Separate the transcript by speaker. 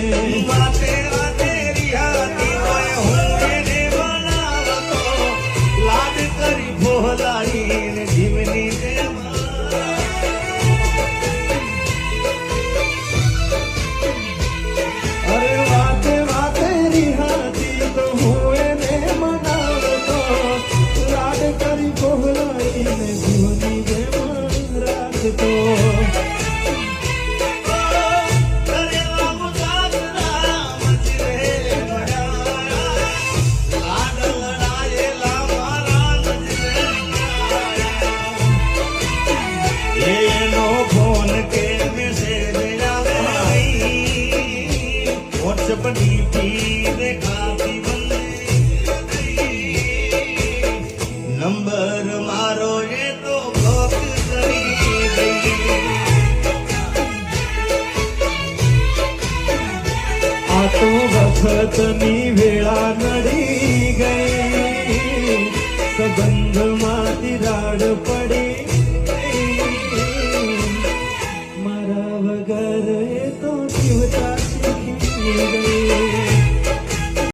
Speaker 1: વાતે વાતે રિહાતી હોય હું એને બનાવતો લાડ કરી ભોલાઈને જીવની જેમ અરે વાતે વાતે રિહાતી તો હું એને મનાવતો લાડ કરી ભોલાઈને જીવની જેમ રાખતો એનો ફોન કે મેસેજ આવે વોટ્સએપ ડીપી દેખાતી બંધ નંબર મારો એ તો બ્લોક કરી ગઈ આ તો વખતની વેળા નડી ગઈ સંબંધમાં તિરાડ પડી